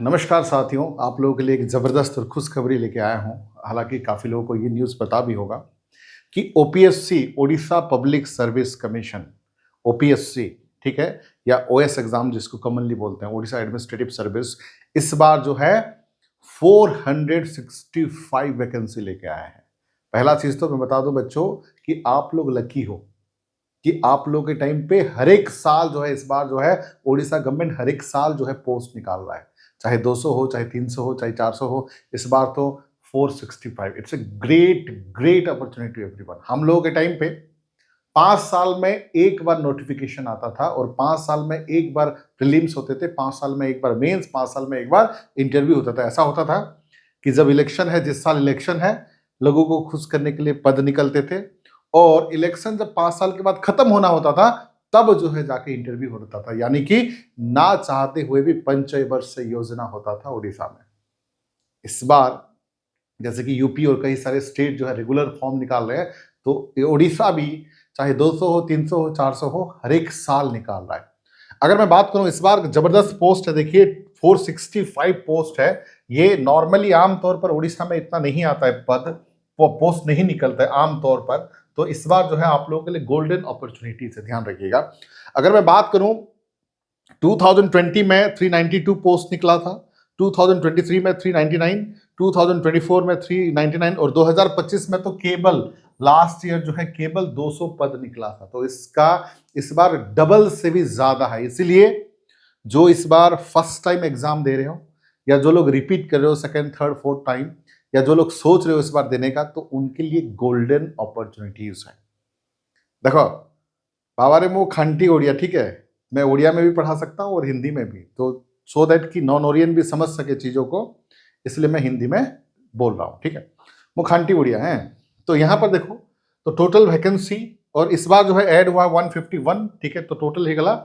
नमस्कार साथियों, आप लोगों के लिए एक ज़बरदस्त और खुशखबरी लेके आया हूँ। हालाँकि काफ़ी लोगों को ये न्यूज़ पता भी होगा कि OPSC Odisha public service commission OPSC, ठीक है, या ओएस एग्ज़ाम जिसको कॉमनली बोलते हैं, ओडिशा एडमिनिस्ट्रेटिव सर्विस, इस बार जो है 465 वैकेंसी लेके आया है। पहला चीज़ तो मैं बता दूँ बच्चों कि आप लोग लकी हो कि आप लोग के टाइम पे हर एक साल जो है, इस बार जो है ओडिशा गवर्नमेंट हर एक साल जो है पोस्ट निकाल रहा है, चाहे 200 हो, चाहे 300 हो, चाहे 400 हो। इस बार तो 465। It's a great great opportunity everyone. हम लोगों के टाइम पे 5 साल में एक बार नोटिफिकेशन आता था और 5 साल में एक बार प्रीलिम्स होते थे, 5 साल में एक बार मेंस, 5 साल में एक बार इंटरव्यू होता था। ऐसा होता था कि जब इलेक्शन है, जिस साल इलेक्शन है, लोगों को खुश करने के लिए पद निकलते थे और इलेक्शन जब 5 साल के बाद खत्म होना होता था तब जो है जाके इंटरव्यू होता था। यानी कि ना चाहते हुए भी पंचवर्षीय योजना होता था उड़ीसा में। इस बार जैसे कि यूपी और कई सारे स्टेट जो है रेगुलर फॉर्म निकाल रहे हैं, तो ये उड़ीसा भी चाहे 200 हो, 300 हो, 400 हो, हर एक साल निकाल रहा है। अगर मैं बात करूं, इस बार जबरदस्त पोस्ट है, देखिए 465 पोस्ट है। ये नॉर्मली आमतौर पर उड़ीसा में इतना नहीं आता है पद, वो पोस्ट नहीं निकलता है आमतौर पर। तो इस बार जो है आप लोगों के लिए गोल्डन अपॉर्चुनिटी से ध्यान रखिएगा। अगर मैं बात करूं, 2020 में 392 पोस्ट निकला था, 2023 में 399, 2024 में 399 और 2025 में तो केवल लास्ट ईयर जो है केवल 200 पद निकला था। तो इसका इस बार डबल से भी ज्यादा है। इसीलिए जो इस बार फर्स्ट टाइम एग्जाम दे रहे हो, या जो लोग रिपीट कर रहे हो सेकंड, थर्ड, फोर्थ टाइम, या जो लोग सोच रहे हो इस बार देने का, तो उनके लिए गोल्डन अपॉर्चुनिटीज है। देखो बाबारे मो खांटी ओडिया, ठीक है, मैं उड़िया में भी पढ़ा सकता हूँ और हिंदी में भी, तो सो दैट कि नॉन ओरियन भी समझ सके चीज़ों को, इसलिए मैं हिंदी में बोल रहा हूँ, ठीक है। वो खांटी उड़िया है। तो यहाँ पर देखो, तो टोटल वैकेंसी और इस बार जो है ऐड हुआ 151, ठीक है, तो टोटल ही गला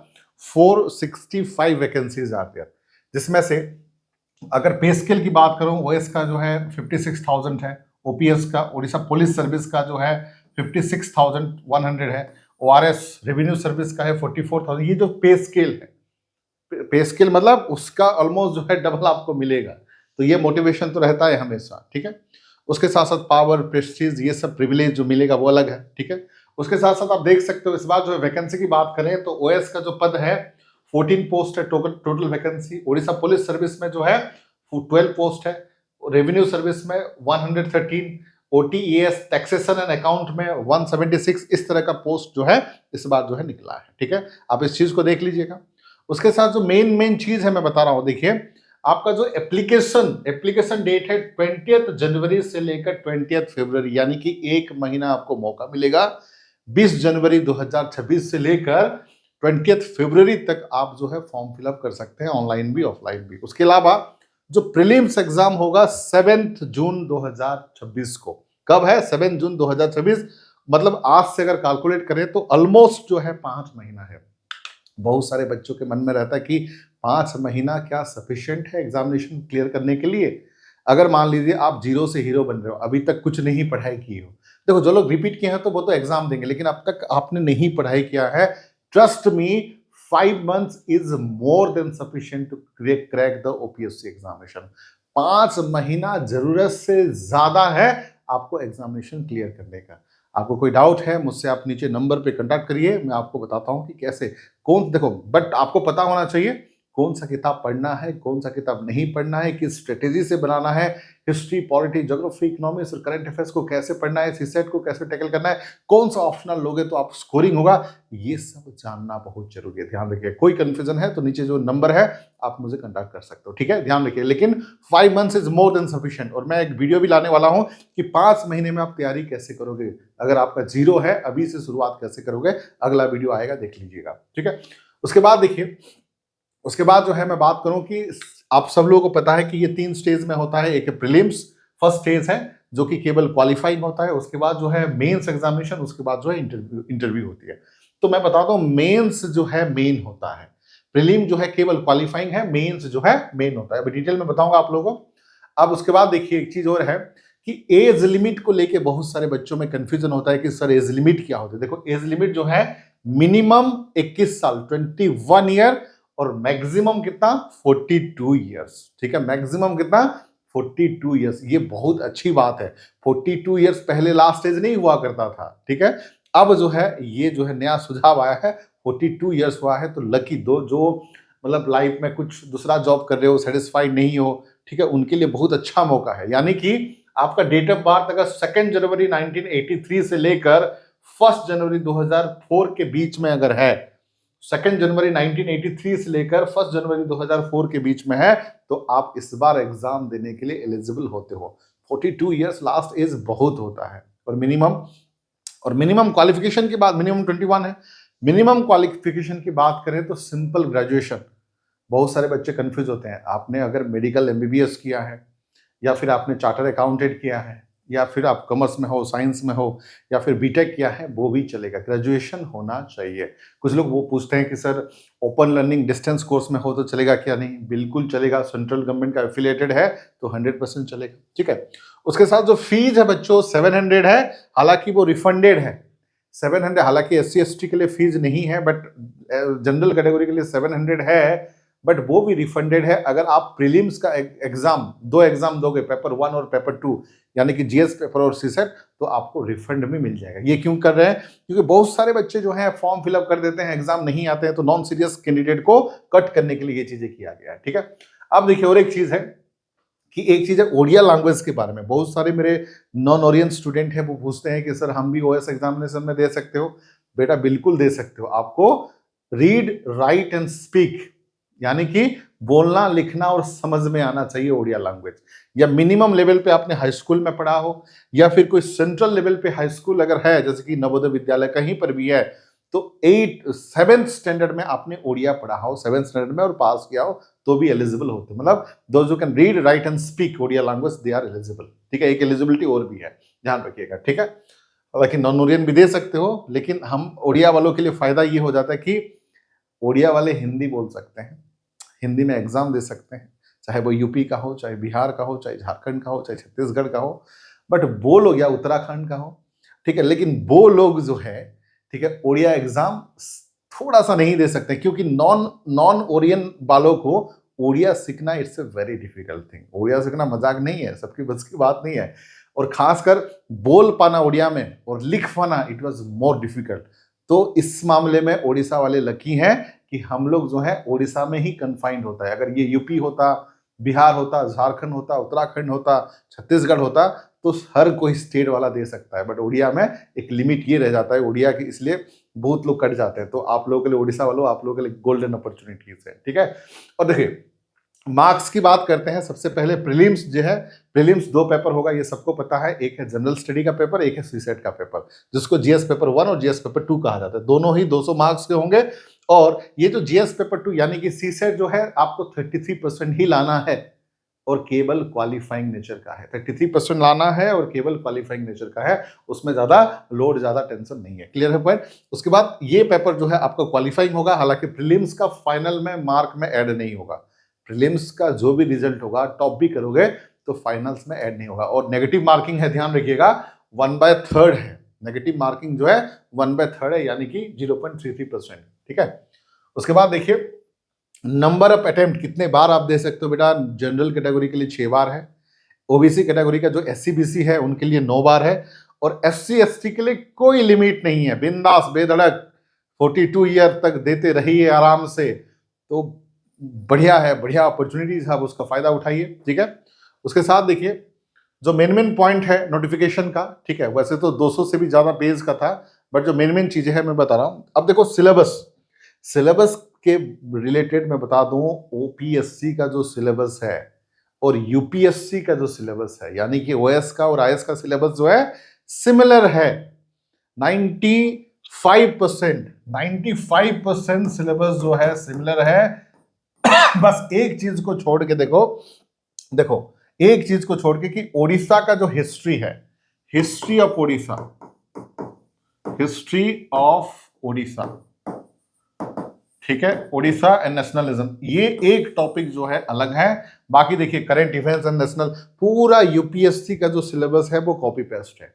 465 वैकेंसीज आती है, जिसमें से अगर पे स्केल की बात करूं, ओएस का जो है 56,000 है, ओपीएस का उड़ीसा पुलिस सर्विस का जो है 56,100 है, ओआरएस रेवेन्यू सर्विस का है 44,000। ये जो पे स्केल है, पे स्केल मतलब उसका ऑलमोस्ट जो है डबल आपको मिलेगा। तो ये मोटिवेशन तो रहता है हमेशा, ठीक है। उसके साथ साथ पावर, प्रेस्टीज, ये सब प्रिविलेज जो मिलेगा वो अलग है, ठीक है। उसके साथ साथ आप देख सकते हो इस बार जो है वैकेंसी की बात करें तो ओएस का जो पद है 14 पोस्ट है total vacancy. Orissa police service में जो है 12 पोस्ट है, रेवेन्यू सर्विस में 113, ओटीईएस टैक्सेशन एंड अकाउंट में 176। इस तरह का पोस्ट जो है इस बार जो है निकला है, ठीक है। आप इस चीज को देख लीजिएगा। उसके साथ जो मेन चीज है मैं बता रहा हूं, देखिए आपका जो एप्लीकेशन डेट है 20 जनवरी से लेकर 20 फरवरी, यानी कि एक महीना आपको मौका मिलेगा। 20 जनवरी 2026 से लेकर 20 फरवरी तक आप जो है फॉर्म फिलअप कर सकते हैं, ऑनलाइन भी ऑफलाइन भी। उसके अलावा जो प्रीलिम्स एग्जाम होगा 7 जून 2026 को। कब है? 7 जून 2026, मतलब आज से अगर कैलकुलेट करें तो ऑलमोस्ट जो है 5 महीना है। बहुत सारे बच्चों के मन में रहता है कि 5 महीना क्या सफिशिएंट है एग्जामिनेशन क्लियर करने के लिए? अगर मान लीजिए आप जीरो से हीरो बन रहे हो, अभी तक कुछ नहीं पढ़ाई की हो, देखो जो लोग रिपीट किए हैं तो वो तो एग्जाम देंगे, लेकिन अब तक आपने नहीं पढ़ाई किया है, trust me 5 months is more than sufficient to crack the OPSC examination. 5 महीना जरूरत से ज्यादा है आपको एग्जामिनेशन क्लियर करने का। आपको कोई डाउट है मुझसे आप नीचे नंबर पे कांटेक्ट करिए, मैं आपको बताता हूं कि कैसे कौन, देखो बट आपको पता होना चाहिए कौन सा किताब पढ़ना है, कौन सा किताब नहीं पढ़ना है, किस स्ट्रेटेजी से बनाना है, हिस्ट्री, पॉलिटी, ज्योग्राफी, इकोनॉमिक्स और करंट अफेयर्स को कैसे पढ़ना है, सीसेट को कैसे टैकल करना है, कौन सा ऑप्शनल लोगे तो आप स्कोरिंग होगा, ये सब जानना बहुत जरूरी है। ध्यान रखिए, कोई कंफ्यूजन है तो नीचे जो नंबर है आप मुझे कांटेक्ट कर सकते हो, ठीक है, ध्यान रखिए। लेकिन 5 months is more than sufficient, और मैं एक वीडियो भी लाने वाला हूं कि 5 महीने में आप तैयारी कैसे करोगे। अगर आपका जीरो है, अभी से शुरुआत कैसे करोगे, अगला वीडियो आएगा, देख लीजिएगा, ठीक है। उसके बाद देखिए, उसके बाद जो है मैं बात करूं कि आप सब लोगों को पता है कि ये 3 स्टेज में होता है। एक प्रीलिम्स फर्स्ट स्टेज है जो कि केवल क्वालिफाइंग होता है, उसके बाद जो है मेंस एग्जामिनेशन, उसके बाद जो है इंटरव्यू होती है। तो मैं बताता हूं, मेंस जो है मेन होता है, प्रीलिम जो है केवल क्वालिफाइंग है, मेंस जो है मेन होता है। अभी डिटेल में बताऊंगा आप लोगों को। अब उसके बाद देखिए एक चीज और है कि एज लिमिट को लेके बहुत सारे बच्चों में कंफ्यूजन होता है कि सर एज लिमिट क्या होती है। देखो एज लिमिट जो है मिनिमम 21 साल 21 ईयर और मैक्सिमम कितना 42 ईयर्स। ठीक है, मैक्सिमम कितना 42 ईयर्स। ये बहुत अच्छी बात है। 42 ईयर्स पहले लास्ट एज नहीं हुआ करता था। ठीक है, अब जो है ये जो है नया सुझाव आया है, 42 ईयर्स हुआ है तो लकी दो जो मतलब लाइफ में कुछ दूसरा जॉब कर रहे हो, सेटिस्फाइड नहीं हो, ठीक है, उनके लिए बहुत अच्छा मौका है। यानी कि आपका डेट ऑफ बर्थ अगर 2 जनवरी 1983 से लेकर 1 जनवरी 2004 के बीच में अगर है, 2 जनवरी 1983 से लेकर 1 जनवरी 2004 के बीच में है, तो आप इस बार एग्जाम देने के लिए एलिजिबल होते हो। 42 ईयर्स लास्ट एज बहुत होता है। और मिनिमम क्वालिफिकेशन की बात, मिनिमम 21 है। मिनिमम क्वालिफिकेशन की बात करें तो सिंपल ग्रेजुएशन। बहुत सारे बच्चे कंफ्यूज होते हैं, आपने अगर मेडिकल एमबीबीएस किया है, या फिर आपने चार्टर अकाउंटेंट किया है, या फिर आप कॉमर्स में हो, साइंस में हो, या फिर बीटेक किया है, वो भी चलेगा, ग्रेजुएशन होना चाहिए। कुछ लोग वो पूछते हैं कि sir open learning distance course में हो तो चलेगा क्या? नहीं, बिल्कुल चलेगा। सेंट्रल गवर्नमेंट का एफिलिएटेड है तो 100% चलेगा। ठीक है, उसके साथ जो फीस है बच्चों 700 है, हालांकि वो रिफंडेड है। 700 हालांकि SC ST के लिए फीस नहीं है, बट जनरल कैटेगरी के लिए 700 है, बट वो भी रिफंडेड है। अगर आप प्रीलिम्स का एग्जाम, 2 एग्जाम दोगे, पेपर 1 और पेपर 2, यानी कि जीएस पेपर और सीसेट, तो आपको रिफंड में मिल जाएगा। ये क्यों कर रहे हैं? क्योंकि बहुत सारे बच्चे जो हैं फॉर्म फिलअप कर देते हैं, एग्जाम नहीं आते हैं, तो नॉन सीरियस कैंडिडेट को कट करने के लिए ये चीजें किया गया है। ठीक है, अब देखिए और एक चीज है कि एक चीज है ओडिया लैंग्वेज के बारे में। बहुत सारे मेरे नॉन ओरियन स्टूडेंट हैं, वो पूछते हैं कि सर हम भी ओएस एग्जामिनेशन में दे सकते हो? बेटा बिल्कुल दे सकते हो। आपको रीड, राइट एंड स्पीक, यानी कि बोलना, लिखना और समझ में आना चाहिए ओडिया लैंग्वेज। या मिनिमम लेवल पे आपने हाई स्कूल में पढ़ा हो, या फिर कोई सेंट्रल लेवल पे हाई स्कूल अगर है, जैसे कि नवोदय विद्यालय कहीं पर भी है, तो 7th स्टैंडर्ड में आपने ओडिया पढ़ा हो, 7th स्टैंडर्ड में, और पास किया हो, तो भी एलिजिबल होते। मतलब those who can read, write and speak Odia language, they are eligible. ठीक है, एक एलिजिबिलिटी और भी है, ध्यान रखिएगा। ठीक है, हालांकि नॉन ओरियन भी दे सकते हो, लेकिन हम ओडिया वालों के लिए फायदा ये हो जाता है कि ओडिया वाले हिंदी बोल सकते हैं, हिंदी में एग्जाम दे सकते हैं, चाहे वो यूपी का हो, चाहे बिहार का हो, चाहे झारखंड का हो, चाहे छत्तीसगढ़ का हो, बट वो लोग, या उत्तराखंड का हो, ठीक है, लेकिन वो लोग जो है, ठीक है, ओडिया एग्जाम थोड़ा सा नहीं दे सकते, क्योंकि नॉन ओरियन वालों को ओडिया सीखना it's a very difficult thing. Odia सीखना मजाक नहीं है, सबकी बस की बात नहीं है, और खासकर बोल पाना ओडिया में और लिख पाना, इट वाज मोर डिफिकल्ट। तो इस मामले में ओडिशा वाले लकी हैं कि हम लोग जो है ओडिशा में ही कन्फाइंड होता है। अगर ये यूपी होता, बिहार होता, झारखंड होता, उत्तराखंड होता, छत्तीसगढ़ होता, तो हर कोई स्टेट वाला दे सकता है, बट ओडिया में एक लिमिट ये रह जाता है ओडिया की, इसलिए बहुत लोग कट जाते हैं। तो आप लोगों के लिए, ओडिशा वालों, आप लोगों के लिए गोल्डन अपॉर्चुनिटीज है। ठीक है, और देखिए मार्क्स की बात करते हैं। सबसे पहले प्रीलिम्स जो है, प्रीलिम्स 2 पेपर होगा, ये सबको पता है। एक है जनरल स्टडी का पेपर, एक है सीसेट का पेपर, जिसको जीएस पेपर 1 और जीएस पेपर 2 कहा जाता है। दोनों ही 200 मार्क्स के होंगे, और ये जो जीएस पेपर 2 यानी कि सीसेट जो है, आपको 33% ही लाना है, और केवल क्वालिफाइंग नेचर का है। 33% लाना है और केवल क्वालिफाइंग नेचर का है, उसमें ज्यादा लोड, ज्यादा टेंशन नहीं है। क्लियर है पॉइंट? उसके बाद ये पेपर जो है आपका क्वालिफाइंग होगा, हालांकि प्रीलिम्स का फाइनल में मार्क में ऐड नहीं होगा। प्रीलिम्स का जो भी रिजल्ट होगा, टॉप भी करोगे तो फाइनल्स में ऐड नहीं होगा। और नेगेटिव मार्किंग है, ध्यान रखिएगा, 1/3 है। नेगेटिव मार्किंग जो है 1/3 है, यानी कि 0.33%। ठीक है, उसके बाद देखिए नंबर ऑफ अटेम्प्ट, कितने बार आप दे सकते हो बेटा। जनरल कैटेगरी के लिए 6 बार है, ओबीसी कैटेगरी का जो SC BC है उनके लिए 9 बार है, और SC ST के लिए कोई लिमिट नहीं है। बिंदास बेधड़क 42 ईयर तक देते रहिए आराम से। तो बढ़िया है, बढ़िया अपॉर्चुनिटीज है, आप उसका फायदा उठाइए। ठीक है, उसके साथ देखिए जो मेन पॉइंट है नोटिफिकेशन का, ठीक है, वैसे तो 200 से भी ज्यादा पेज का था, बट जो मेन चीजें है मैं बता रहा हूं। अब देखो सिलेबस के रिलेटेड मैं बता दूं, ओपीएससी का जो सिलेबस है और यूपीएससी का जो सिलेबस है, यानी कि ओएस का और आईएएस का सिलेबस जो है सिमिलर है। 95% सिलेबस जो है सिमिलर है। बस एक चीज को छोड़ के देखो एक चीज को छोड़ के कि ओडिशा का जो हिस्ट्री है, हिस्ट्री ऑफ ओडिशा, ठीक है, ओडिशा एंड नेशनलिज्म, ये एक टॉपिक जो है अलग है। बाकी देखिए करंट इवेंट्स एंड नेशनल, पूरा यूपीएससी का जो सिलेबस है वो कॉपी पेस्ट है,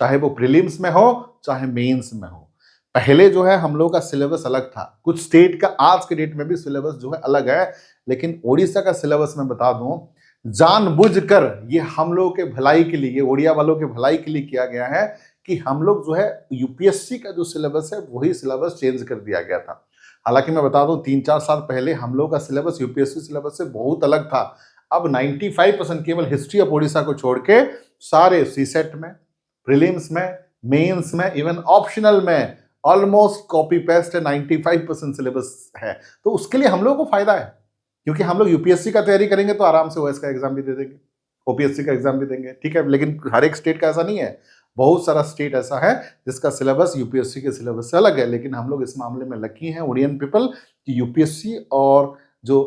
चाहे वो प्रीलिम्स में हो चाहे मेंस में हो। पहले जो है हम लोग का सिलेबस अलग था, कुछ स्टेट का आज के डेट में भी सिलेबस जो है अलग है, लेकिन ओडिशा का सिलेबस मैं बता दूं जानबूझकर ये हम लोग के भलाई के लिए, ओडिया वालों के भलाई के लिए किया गया है कि हम लोग जो है यूपीएससी का जो सिलेबस है वही सिलेबस चेंज कर दिया गया था। हालांकि मैं बता दूं 3-4 साल पहले हम लोग का सिलेबस यूपीएससी सिलेबस से बहुत अलग था। अब 95% केवल हिस्ट्री ऑफ ओडिशा को छोड़ के सारे सीसेट में, प्रीलिम्स में, मेंस में, इवन ऑप्शनल में ऑलमोस्ट कॉपी पेस्ट है, 95% सिलेबस है। तो उसके लिए हम लोगों को फायदा है, क्योंकि हम लोग यूपीएससी का तैयारी करेंगे तो आराम से ओएस का एग्जाम भी दे देंगे, ओपीएससी का एग्जाम भी देंगे, ठीक है। लेकिन हर एक स्टेट का ऐसा नहीं है, बहुत सारा स्टेट ऐसा है जिसका सिलेबस यूपीएससी के सिलेबस से अलग है। लेकिन हम लोग इस मामले में लकी हैं ओडियन पीपल कि यूपीएससी और जो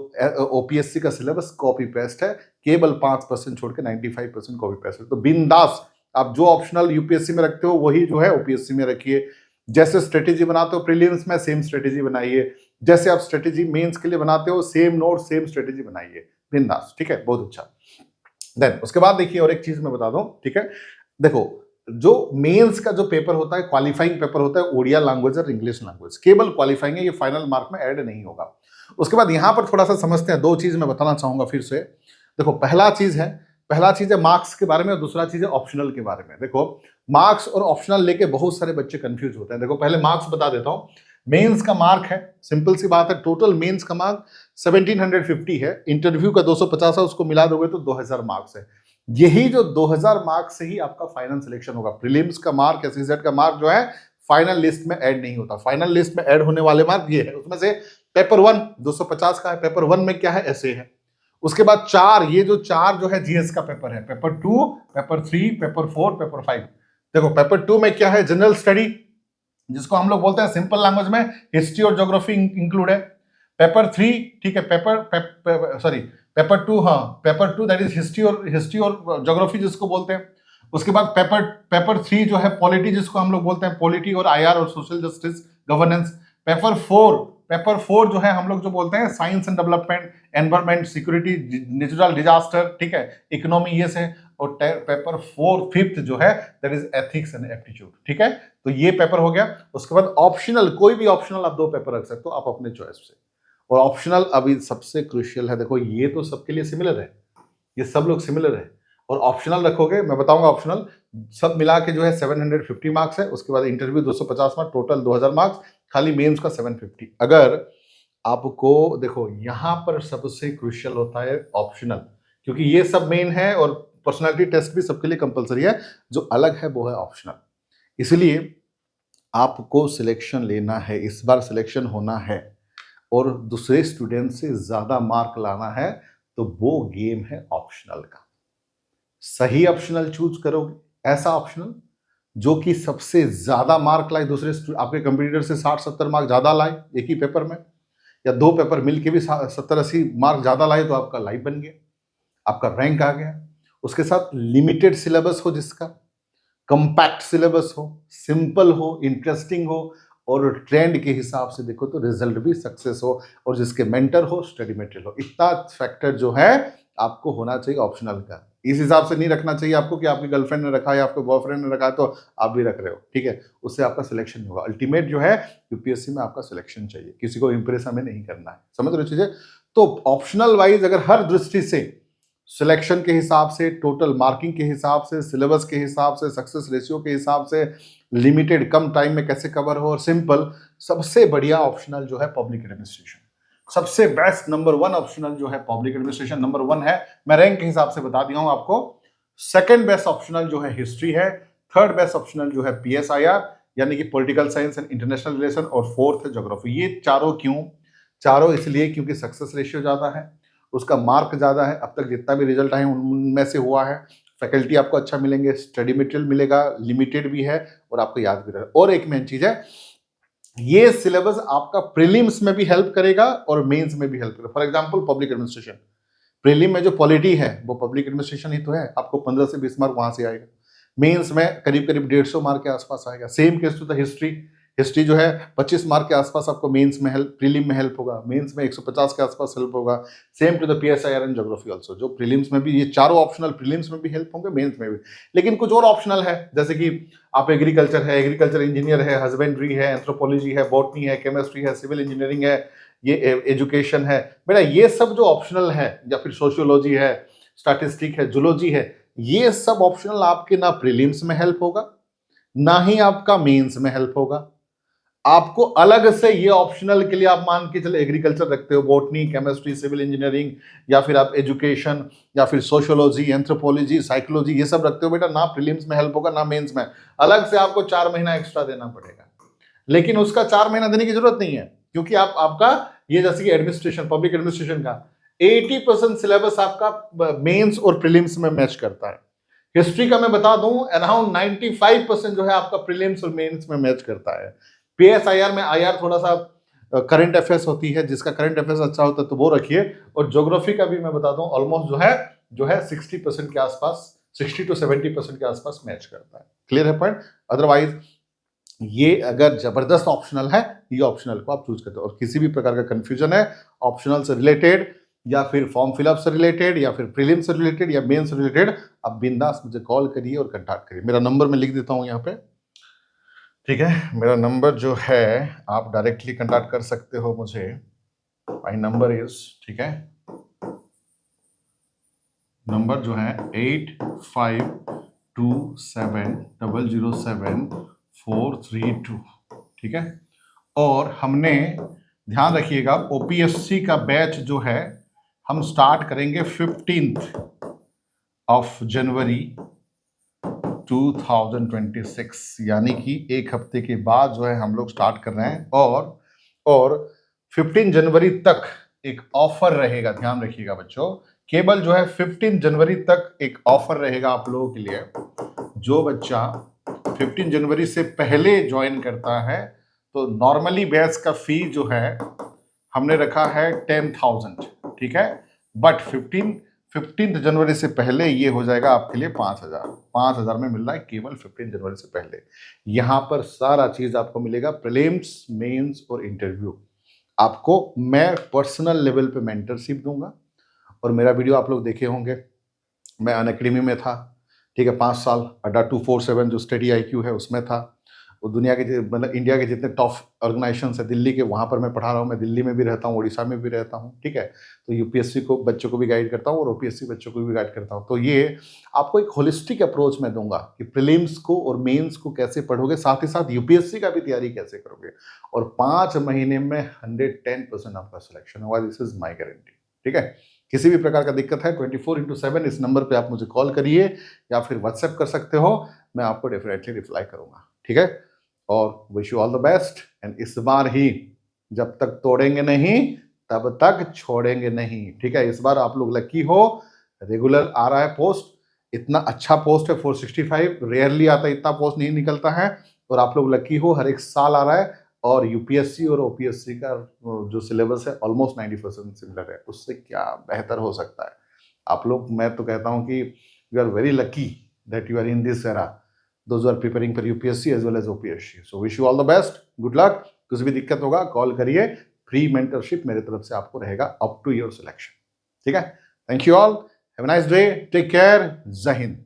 ओपीएससी का सिलेबस कॉपी पेस्ट है, केवल 5% छोड़ के 95% कॉपी पेस्ट है। तो बिंदास आप जो ऑप्शनल यूपीएससी में रखते हो वही जो है ओपीएससी में रखिए। जैसे स्ट्रेटेजी बनाते हो प्रीलिम्स में सेम स्ट्रेटेजी बनाइए, जैसे आप स्ट्रेटेजी मेंस के लिए बनाते हो सेम नोट सेम स्ट्रेटेजी बनाइए, बिंदास, ठीक है, बहुत अच्छा। देन उसके बाद देखिए और एक चीज मैं बता दूं, ठीक है, देखो जो मेंस का जो पेपर होता है क्वालिफाइंग पेपर होता है ओडिया लैंग्वेज और इंग्लिश लैंग्वेज, केवल क्वालिफाइंग है, ये फाइनल मार्क में ऐड नहीं होगा। उसके बाद यहां पर थोड़ा सा समझते हैं, दो चीज मैं बताना चाहूंगा फिर से। देखो पहला चीज है मार्क्स के बारे में और दूसरा चीज है ऑप्शनल के बारे में। देखो मार्क्स और ऑप्शनल लेके बहुत सारे बच्चे कंफ्यूज होते हैं। देखो पहले मार्क्स बता देता हूं। मेंस का मार्क है, सिंपल सी बात है, टोटल मेंस का मार्क 1750 है, इंटरव्यू का 250 है, उसको मिला दोगे तो 2000 मार्क्स है। यही जो 2000 मार्क्स से ही आपका फाइनल सिलेक्शन होगा। प्रीलिम्स का मार्क या सीजेट का मार्क जो है फाइनल लिस्ट में ऐड नहीं होता। फाइनल लिस्ट में ऐड होने वाले मार्क ये है, उसमें से पेपर 1 250 का है, पेपर 1 में क्या है ऐसे है। उसके बाद ये जो चार जो है जीएस का पेपर है, पेपर 2, पेपर 3, पेपर 4, पेपर 5। देखो पेपर 2 में क्या है, जनरल स्टडी, जिसको हम लोग बोलते हैं सिंपल लैंग्वेज में हिस्ट्री और ज्योग्राफी इंक्लूड है। पेपर 3, ठीक है, पेपर 2, हाँ पेपर 2 दैट इज हिस्ट्री और ज्योग्राफी जिसको बोलते हैं। उसके बाद पेपर 3 जो है पॉलिटी, जिसको हम लोग बोलते हैं पॉलिटी और आईआर और सोशल जस्टिस गवर्नेंस। पेपर 4 जो है हम लोग जो बोलते हैं science and development, environment, security, natural disaster, ठीक है, इकोनॉमी, ये से। और पेपर 4 5th जो है that is ethics and aptitude, ठीक है। तो ये पेपर हो गया। उसके बाद ऑप्शनल, कोई भी ऑप्शनल आप 2 पेपर रख सकते हो आप अपने चॉइस से। और ऑप्शनल अभी सबसे क्रूशियल है। देखो ये तो सबके लिए सिमिलर है, ये सब लोग सिमिलर है। और ऑप्शनल रखोगे, मैं बताऊंगा ऑप्शनल सब मिला के जो है 750 मार्क्स है। उसके बाद इंटरव्यू 250 मार्क्स, टोटल 2000 मार्क्स, खाली मेंस का 750। अगर आपको देखो यहां पर सबसे क्रूशियल होता है ऑप्शनल, क्योंकि ये सब मेन है और पर्सनालिटी टेस्ट भी सबके लिए कंपलसरी है, जो अलग है वो है ऑप्शनल। इसलिए आपको सिलेक्शन लेना है, इस बार सिलेक्शन होना है और दूसरे स्टूडेंट से ज्यादा मार्क लाना है, तो वो गेम है ऑप्शनल का। सही ऑप्शनल चूज करोगे, ऐसा ऑप्शनल जो कि सबसे ज्यादा मार्क लाए, दूसरे आपके कंपटीटर से 60-70 मार्क ज्यादा लाए एक ही पेपर में, या 2 पेपर मिलके भी 70-80 मार्क ज्यादा लाए, तो आपका लाइफ बन गया, आपका रैंक आ गया। उसके साथ लिमिटेड सिलेबस हो, जिसका कंपैक्ट सिलेबस हो, सिंपल हो, इंटरेस्टिंग हो, और ट्रेंड के हिसाब से देखो तो रिजल्ट भी सक्सेस हो, और जिसके मेंटर हो, स्टडी मटेरियल हो। इतना फैक्टर जो है आपको होना चाहिए ऑप्शनल का। इस हिसाब से नहीं रखना चाहिए आपको कि आपकी गर्लफ्रेंड ने रखा है या आपके बॉयफ्रेंड ने रखा है तो आप भी रख रहे हो, ठीक है, उससे आपका सिलेक्शन नहीं होगा। अल्टीमेट जो है यूपीएससी में आपका सिलेक्शन चाहिए, किसी को इंप्रेस हमें नहीं करना है, समझ रहे हो चीजें। तो ऑप्शनल वाइज अगर हर दृष्टि से, सिलेक्शन के हिसाब से, टोटल मार्किंग के हिसाब से, सिलेबस के हिसाब से, सक्सेस रेशियो के हिसाब से, लिमिटेड कम टाइम में कैसे कवर हो, और सिंपल, सबसे बढ़िया ऑप्शनल जो है पब्लिक एडमिनिस्ट्रेशन। सबसे बेस्ट नंबर 1 ऑप्शनल जो है पब्लिक एडमिनिस्ट्रेशन, नंबर 1 है। मैं रैंक के हिसाब से बता दिया हूं आपको। सेकंड बेस्ट ऑप्शनल जो है हिस्ट्री है, थर्ड बेस्ट ऑप्शनल जो है पीएसआईआर यानी कि political science and international relation, और फोर्थ है ज्योग्राफी। ये चारों क्यों? चारों इसलिए क्योंकि सक्सेस रेशियो ज्यादा है, उसका मार्क ज्यादा है, अब तक जितना भी रिजल्ट आए उनमें से हुआ है, फैकल्टी आपको अच्छा मिलेंगे, स्टडी मटेरियल मिलेगा, लिमिटेड भी है, और आपको याद भी रहेगा। और एक मेन चीज है, ये सिलेबस आपका प्रीलिम्स में भी हेल्प करेगा और मेंस में भी हेल्प करेगा। For example public administration, prelim में जो पॉलिटी है वो पब्लिक एडमिनिस्ट्रेशन ही तो है, आपको 15 से 20 मार्क वहां से आएगा। मेंस में करीब करीब 150 मार्क के आसपास आएगा। Same case to the history, history जो है 25 मार्क के आसपास आपको मेंस में हेल्प, प्रीलिम में हेल्प होगा, मेंस में 150 के आसपास हेल्प होगा। Same to the PSIR and geography also, जो प्रीलिम्स में भी ये चारों ऑप्शनल, प्रीलिम्स में भी हेल्प होंगे, मेंस में भी। लेकिन कुछ और ऑप्शनल है, जैसे कि आप एग्रीकल्चर है, एग्रीकल्चर इंजीनियर है, हस्बेंड्री है, एंथ्रोपोलॉजी है, बॉटनी है, केमिस्ट्री है, सिविल इंजीनियरिंग है, ये एजुकेशन है, बेटा ये सब जो ऑप्शनल है, या फिर सोशियोलॉजी है, स्टैटिस्टिक है, जूलॉजी है, ये सब ऑप्शनल आपके ना प्रीलिम्स में हेल्प होगा, ना ही आपका मेंस में हेल्प होगा। आपको अलग से ये ऑप्शनल के लिए आप मान के चले एग्रीकल्चर रखते हो, बॉटनी, केमिस्ट्री, सिविल इंजीनियरिंग, या फिर आप एजुकेशन, या फिर सोशियोलॉजी, एंथ्रोपोलॉजी, साइकोलॉजी, ये सब रखते हो, बेटा ना प्रीलिम्स में हेल्प होगा ना मेंस में, अलग से आपको 4 महीना एक्स्ट्रा देना पड़ेगा। लेकिन उसका 4 महीना देने की जरूरत नहीं है, क्योंकि आपका ये जैसे कि एडमिनिस्ट्रेशन, पब्लिक एडमिनिस्ट्रेशन का 80% सिलेबस आपका मेंस और प्रीलिम्स में मैच करता है। हिस्ट्री का मैं बता दूं अराउंड 95% जो है आपका प्रीलिम्स और मेंस में मैच करता है। पीएसआईआर में आईआर थोड़ा सा करंट अफेयर्स होती है, जिसका करंट अफेयर्स अच्छा होता है तो वो रखिए, और ज्योग्राफी का भी मैं बता दूं ऑलमोस्ट जो है 60% के आसपास, 60 to 70% के आसपास मैच करता है। क्लियर है पॉइंट? अदरवाइज ये अगर जबरदस्त ऑप्शनल है, ये ऑप्शनल को आप चूज करते हो। और किसी भी प्रकार का कंफ्यूजन है ऑप्शनल से रिलेटेड, या फिर फॉर्म फिलअप से रिलेटेड, या फिर प्रीलिम से रिलेटेड, या मेन से रिलेटेड, आप बिंदास मुझे कॉल करिए और कांटेक्ट करिए। मेरा नंबर मैं लिख देता हूं यहाँ पे, ठीक है? मेरा नंबर जो है आप डायरेक्टली कांटेक्ट कर सकते हो मुझे। माय नंबर इज, ठीक है, नंबर जो है 8527007432, ठीक है? और हमने ध्यान रखिएगा ओपीएससी का बैच जो है हम स्टार्ट करेंगे 15th ऑफ जनवरी 2026, यानी कि एक हफ्ते के बाद जो है हम लोग स्टार्ट कर रहे हैं। और 15 जनवरी तक एक ऑफर रहेगा, ध्यान रखिएगा बच्चों, केवल जो है 15 जनवरी तक एक ऑफर रहेगा आप लोगों के लिए। जो बच्चा 15 जनवरी से पहले ज्वाइन करता है, तो नॉर्मली बैच का फी जो है हमने रखा है 10,000, ठीक है? बट 15 जनवरी से पहले ये हो जाएगा आपके लिए 5,000 में मिल रहा है केवल 15 जनवरी से पहले। यहां पर सारा चीज आपको मिलेगा, प्रीलिम्स, मेंस और इंटरव्यू। आपको मैं पर्सनल लेवल पे मेंटरशिप दूंगा। और मेरा वीडियो आप लोग देखे होंगे, मैं अनअकैडमी में था, ठीक है, 5 साल। अड्डा 247 जो स्टडी IQ है उसमें था। वो दुनिया के मतलब इंडिया के जितने टॉप ऑर्गेनाइजेशन है दिल्ली के, वहाँ पर मैं पढ़ा रहा हूँ। मैं दिल्ली में भी रहता हूँ, उड़ीसा में भी रहता हूँ, ठीक है? तो यूपीएससी को बच्चों को भी गाइड करता हूँ और ओपीएससी बच्चों को भी गाइड करता हूँ। तो ये आपको एक होलिस्टिक अप्रोच मैं दूंगा कि प्रीलिम्स को और मेंस को कैसे पढ़ोगे, साथ ही साथ यूपीएससी का भी तैयारी कैसे करोगे, और 5 महीने में 110% आपका सिलेक्शन होगा। दिस इज माई गारंटी, ठीक है? किसी भी प्रकार का दिक्कत है 24/7 इस नंबर पे आप मुझे कॉल करिए, या फिर व्हाट्सएप कर सकते हो, मैं आपको डेफिनेटली रिप्लाई करूंगा, ठीक है? और wish you all the best. And इस बार ही, जब तक तोड़ेंगे नहीं तब तक छोड़ेंगे नहीं, ठीक है? इस बार आप लोग लकी हो, रेगुलर आ रहा है पोस्ट, इतना अच्छा पोस्ट है 465, रेयरली आता है, इतना पोस्ट नहीं निकलता है। और आप लोग लकी हो, हर एक साल आ रहा है। और यूपीएससी और ओपीएससी का जो सिलेबस है ऑलमोस्ट 90% सिमिलर है, उससे क्या बेहतर हो सकता है? आप लोग, मैं तो कहता हूं कि you are very lucky that you are in this era, those who are preparing for UPSC as well as OPSC. So wish you all the best, good luck। कुछ भी दिक्कत होगा कॉल करिए, फ्री मेंटरशिप मेरे तरफ से आपको रहेगा अप टू योर सिलेक्शन, ठीक है? Thank you all, have a nice day, take care, जय हिंद।